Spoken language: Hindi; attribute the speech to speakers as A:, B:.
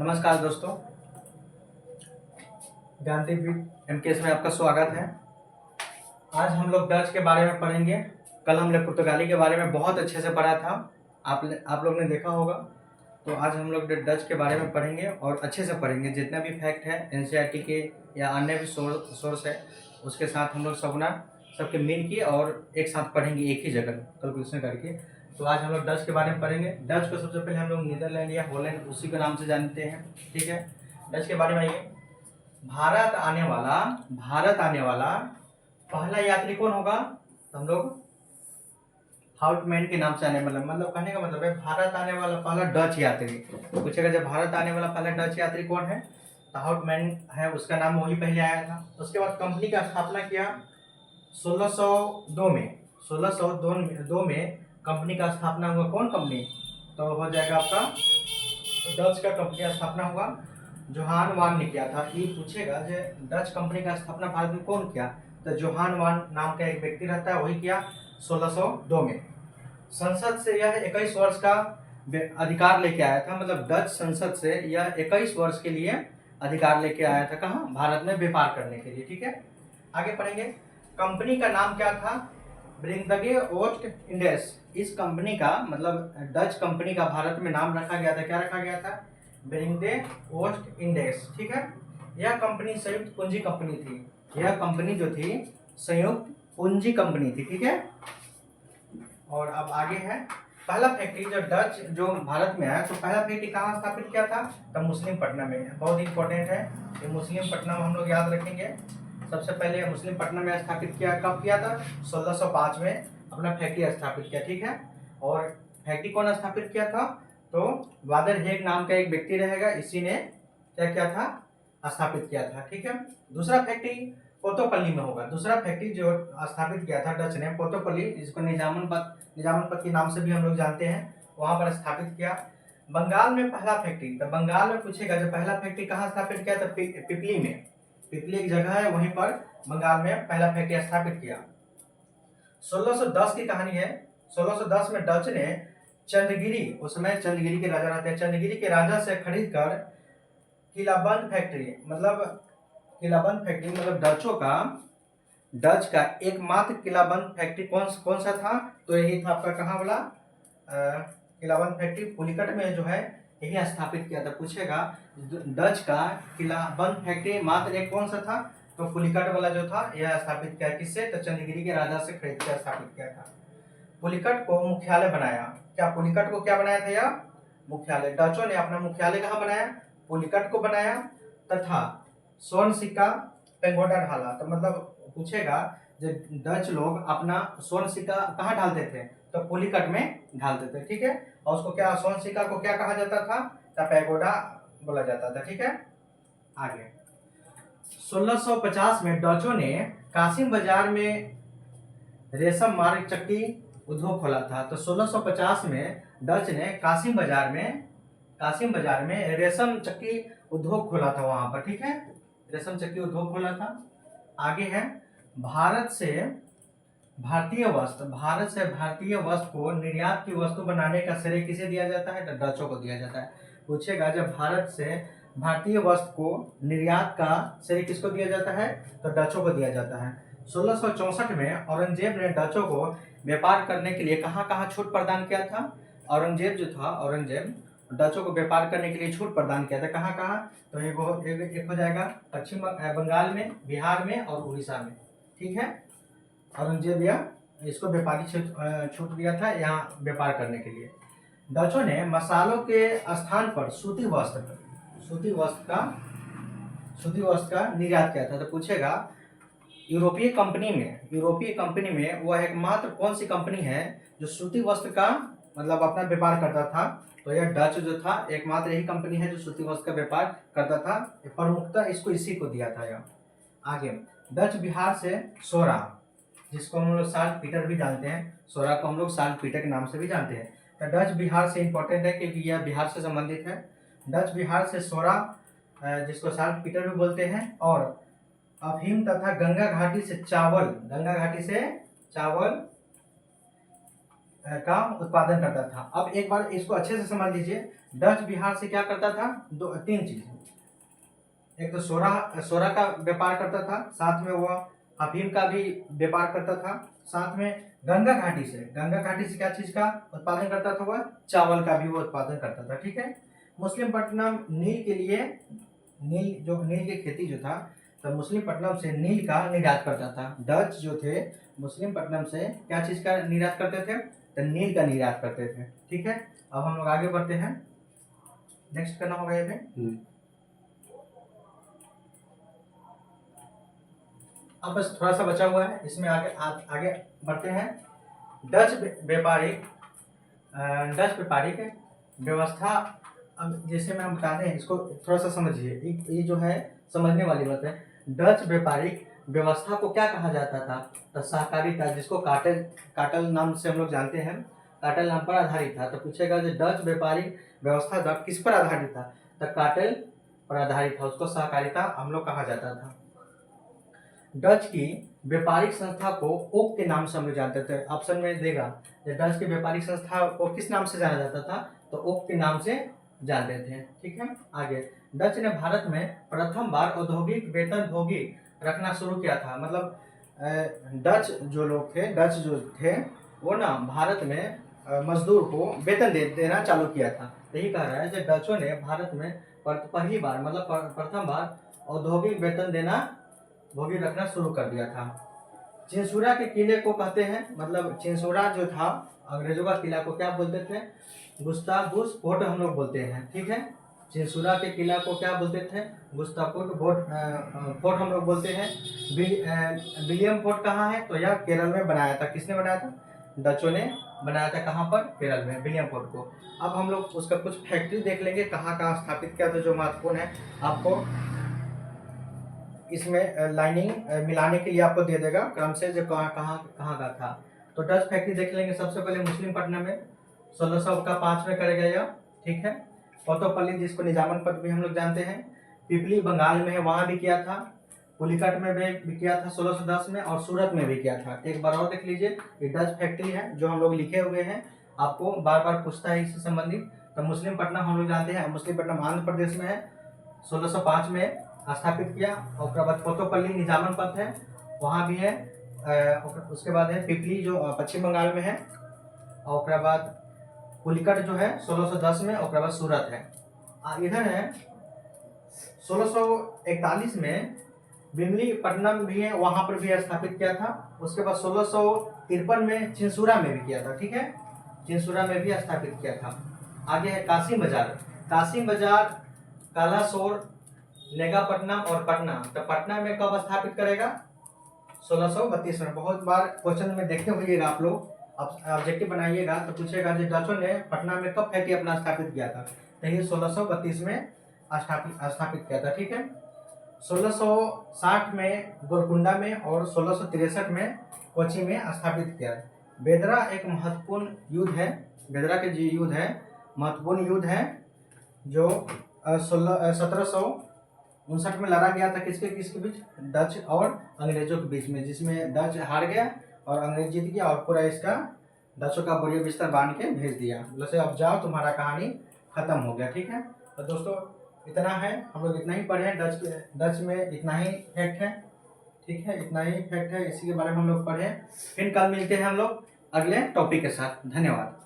A: नमस्कार दोस्तों, ज्ञानदीप एमकेएस में आपका स्वागत है। आज हम लोग डच के बारे में पढ़ेंगे। कल हमने पुर्तगाली के बारे में बहुत अच्छे से पढ़ा था, आप लोग ने देखा होगा। तो आज हम लोग डच के बारे में पढ़ेंगे और अच्छे से पढ़ेंगे। जितने भी फैक्ट है एनसीईआरटी के या अन्य भी सोर्स है, उसके साथ हम लोग सबके मिल के और एक साथ पढ़ेंगे एक ही जगह कैलकुलेशन करके। तो आज हम लोग डच के बारे में पढ़ेंगे। डच को सबसे पहले हम लोग नीदरलैंड या हॉलैंड उसी के नाम से जानते हैं, ठीक है। डच के बारे में आइए। भारत आने वाला पहला यात्री कौन होगा? हम लोग हाउटमैन के नाम से आने मतलब कहने का मतलब है भारत आने वाला पहला डच यात्री। पूछेगा जब भारत आने वाला पहला डच यात्री कौन है, तो हाउटमैन है, उसका नाम वही पहले आया था। उसके बाद कंपनी का स्थापना किया 1602 में। 1602 में कंपनी का स्थापना हुआ। कौन कंपनी? तो हो जाएगा आपका डच का कंपनी का स्थापना हुआ। जोहान वान ने किया था। ये पूछेगा जो डच कंपनी का स्थापना भारत में कौन किया, तो जोहान वान नाम का एक व्यक्ति रहता है, वही किया 1602 में। संसद से यह 21 वर्ष का अधिकार लेके आया था। मतलब डच संसद से यह 21 वर्ष के लिए अधिकार लेके आया था। कहाँ? भारत में व्यापार करने के लिए, ठीक है। आगे पढ़ेंगे। कंपनी का नाम क्या था? ब्रिंगदगे ओस्ट इंडेस। इस कंपनी का मतलब डच कंपनी का भारत में नाम रखा गया था। क्या रखा गया था? ब्रिंगदे ओस्ट इंडेस, ठीक है। यह कंपनी संयुक्त पूंजी कंपनी थी। यह कंपनी जो थी संयुक्त पूंजी कंपनी थी, ठीक है। और अब आगे है पहला फैक्ट्री जो डच जो भारत में आया, तो पहला फैक्ट्री कहाँ स्थापित किया था? तो मुस्लिम पट्टनम में। बहुत इंपॉर्टेंट है ये मुस्लिम पट्टनम, हम लोग याद रखेंगे। सबसे पहले मुस्लिम पट्टनम में स्थापित किया। कब किया था? 1605 में अपना फैक्ट्री स्थापित किया, ठीक है। और फैक्ट्री कौन स्थापित किया था? तो वादर हेग नाम का एक व्यक्ति रहेगा, इसी ने क्या किया था? स्थापित किया था, ठीक है। दूसरा फैक्ट्री पोतोपल्ली में होगा। दूसरा फैक्ट्री जो स्थापित किया था डच ने, पोतोपल्ली, जिसको निजामनपद के नाम से भी हम लोग जानते हैं, वहां पर स्थापित किया। बंगाल में पहला फैक्ट्री, तो बंगाल में पूछेगा जो पहला फैक्ट्री कहाँ स्थापित किया था? पिपली में। पिपली एक जगह है, वहीं पर बंगाल में पहला फैक्ट्री स्थापित किया। 1610 की कहानी है। 1610 में डच ने चंद्रगिरी, उस समय चंद्रगिरी के राजा रहते हैं, चंद्रगिरी के राजा से खरीद कर किलाबंद फैक्ट्री मतलब डच का एकमात्र किलाबंद फैक्ट्री कौन सा था? तो यही था आपका कहाँ वाला किलाबंद फैक्ट्री पुलिकट में जो है, यही स्थापित किया था। पूछेगा डच का किलाबंद फैक्ट्री मात्र एक कौन सा था? तो पुलिकट वाला जो था यह स्थापित किया। किससे? तो चंद्रगिरी के राजा से खरीद कर स्थापित किया था। पुलिकट को मुख्यालय बनाया। क्या पुलिकट को क्या बनाया था? यह मुख्यालय। डचों ने अपना मुख्यालय कहाँ बनाया? पुलिकट को बनाया। तथा स्वर्ण सिक्का पेगोडा ढाला। तो मतलब पूछेगा जो डच लोग अपना स्वर्ण सिक्का कहाँ ढालते थे? तो पुलिकट में ढालते थे, ठीक है। और उसको क्या, स्वर्ण सिक्का को क्या कहा जाता था? तो पेगोडा बोला जाता था, ठीक है। आगे 1650 में डचों ने कासिम बाजार में रेशम मार्ग चक्की उद्योग खोला था। तो 1650 में डच ने कासिम बाजार में रेशम चक्की उद्योग खोला था वहां पर, ठीक है। रेशम चक्की उद्योग खोला था। आगे है भारत से भारतीय वस्त्र को निर्यात की वस्तु बनाने का श्रेय किसे दिया जाता है? तो डचों को दिया जाता है। पूछेगा जब भारत से भारतीय वस्त्र को निर्यात का श्रेय किसको दिया जाता है? तो डचों को दिया जाता है। 1664 में औरंगजेब ने डचों को व्यापार करने के लिए कहाँ कहाँ छूट प्रदान किया था? औरंगजेब डचों को व्यापार करने के लिए छूट प्रदान किया था। कहाँ कहाँ? तो एक हो जाएगा पश्चिम बंगाल में, बिहार में और उड़ीसा में, ठीक है। औरंगजेब यह इसको व्यापारी छूट दिया था यहाँ व्यापार करने के लिए। डचों ने मसालों के स्थान पर सूती वस्त्र का निर्यात किया था। तो पूछेगा यूरोपीय कंपनी में वह एकमात्र कौन सी कंपनी है जो सूती वस्त्र का मतलब अपना व्यापार करता था? तो यह डच जो था एकमात्र यही कंपनी है जो सूती वस्त्र का व्यापार करता था। प्रमुखता इसको इसी को दिया था यह। आगे डच बिहार से सोरा, जिसको हम लोग साल्ट पीटर भी जानते हैं, सोरा को हम लोग साल्ट पीटर के नाम से भी जानते हैं। तो डच बिहार से इंपॉर्टेंट है क्योंकि यह बिहार से संबंधित है। डच बिहार से सोरा, जिसको साल्ट पीटर भी बोलते हैं, और अफीम तथा गंगा घाटी से चावल का उत्पादन करता था। अब एक बार इसको अच्छे से समझ लीजिए, डच बिहार से क्या करता था, दो तीन चीज। एक तो सोरा सोरा का व्यापार करता था, साथ में वह अफीम का भी व्यापार करता था, साथ में गंगा घाटी से क्या चीज का उत्पादन करता था, वह चावल का भी वो उत्पादन करता था। ठीक है। मुस्लिमपट्टनम नील के लिए, नील की खेती जो था, तो मुस्लिमपट्टनम से नील का निर्यात करता था। डच जो थे मुस्लिमपट्टनम से क्या चीज का निर्यात करते थे, तो नील का निर्यात करते थे। ठीक है। अब हम लोग आगे बढ़ते हैं, नेक्स्ट करना होगा ये पे। अब बस थोड़ा सा बचा हुआ है, इसमें आगे बढ़ते हैं। डच व्यापारिक व्यवस्था। अब जैसे मैं हम बताते हैं, इसको थोड़ा सा समझिए, ये जो है समझने वाली बात है। डच व्यापारिक व्यवस्था को क्या कहा जाता था, तो सहकारिता, जिसको काटल नाम से हम लोग जानते हैं, काटल नाम पर आधारित था। तो पूछेगा जो डच व्यापारिक व्यवस्था था किस पर आधारित था, तो काटल पर आधारित था, उसको सहकारिता हम लोग कहा जाता था। डच की व्यापारिक संस्था को ओक के नाम से हम लोग जानते थे। ऑप्शन में देगा डच की व्यापारिक संस्था को किस नाम से जाना जाता था, तो ओक के नाम से जानते थे। ठीक है। आगे, डच ने भारत में प्रथम बार औद्योगिक वेतन भोगी रखना शुरू किया था। मतलब डच जो थे वो ना भारत में मजदूर को वेतन देना चालू किया था। यही कह रहा है कि डचों ने भारत में पहली बार, मतलब प्रथम बार औद्योगिक वेतन देना भोगी रखना शुरू कर दिया था। चिंसुरा के किले को कहते हैं, मतलब चिंसुरा जो था अंग्रेजों का किला को क्या बोलते थे, गुस्तापुस फोर्ट हम लोग बोलते हैं। ठीक है। चिंसुरा के किला को क्या बोलते थे, गुस्तापुस फोर्ट हम लोग बोलते हैं। विलियम फोर्ट कहाँ है, तो यह केरल में बनाया था। किसने बनाया था, डचों ने बनाया था। कहाँ पर, केरल में, विलियम फोर्ट को। अब हम लोग उसका कुछ फैक्ट्री देख लेंगे कहाँ कहाँ स्थापित किया था, जो महत्वपूर्ण है आपको इसमें लाइनिंग मिलाने के लिए आपको दे देगा क्रम से, जो कहाँ कहाँ कहाँ का था। तो डच फैक्ट्री देख लेंगे। सबसे पहले मुस्लिमपट्टनम में 1605 में करेगा यह। ठीक है। कोतोपल्ली, जिसको निजामन पद भी हम लोग जानते हैं, पिपली बंगाल में है, वहाँ भी किया था। पुलिकट में भी किया था 1610 में, और सूरत में भी किया था। एक बार और देख लीजिए, ये डच फैक्ट्री है जो हम लोग लिखे हुए हैं, आपको बार बार पूछता है इससे संबंधित। तो मुस्लिमपट्टनम हम लोग जानते हैं, मुस्लिमपट्टनम आंध्र प्रदेश में है, 1605 में स्थापित किया। और उसके बाद कोतोपल्ली निजामन पथ है, वहाँ भी है। उसके बाद है पिपली जो पश्चिम बंगाल में है, और उसके बाद पुलिकट जो है 1610 में, और उसके बाद सूरत है। इधर है 1641 में विमलीपट्टनम भी है, वहाँ पर भी स्थापित किया था। उसके बाद 1653 में चिंसुरा में भी किया था। ठीक है। चिंसुरा में भी स्थापित किया था। आगे है कासिम बाजार, कालासोर, नेगापट्टनम और पटना। तो पटना में कब स्थापित करेगा, 1632 में। बहुत बार क्वेश्चन में देखते होइएगा आप लोग, ऑब्जेक्टिव बनाइएगा तो पूछेगा कि डचों ने पटना में कब फैक्ट्री अपना स्थापित किया था, तो ये 1632 में स्थापित किया था। ठीक है। 1660 में गोलकुंडा में, और 1663 में कोची में स्थापित किया। बेदरा एक महत्वपूर्ण युद्ध है, बेदरा के जो युद्ध है महत्वपूर्ण युद्ध है, जो 1759 में लड़ा गया था। किसके बीच, डच और अंग्रेजों के बीच में, जिसमें डच हार गया और अंग्रेज जीत गया, और पूरा इसका डचों का बोरिया बिस्तर बांध के भेज दिया, जैसे अब जाओ तुम्हारा कहानी खत्म हो गया। ठीक है। तो दोस्तों इतना है, हम लोग इतना ही पढ़े हैं। डच में इतना ही फैक्ट है। ठीक है, इतना ही फैक्ट है, इसी के बारे में हम लोग पढ़े। फिर कल मिलते हैं हम लोग अगले टॉपिक के साथ। धन्यवाद।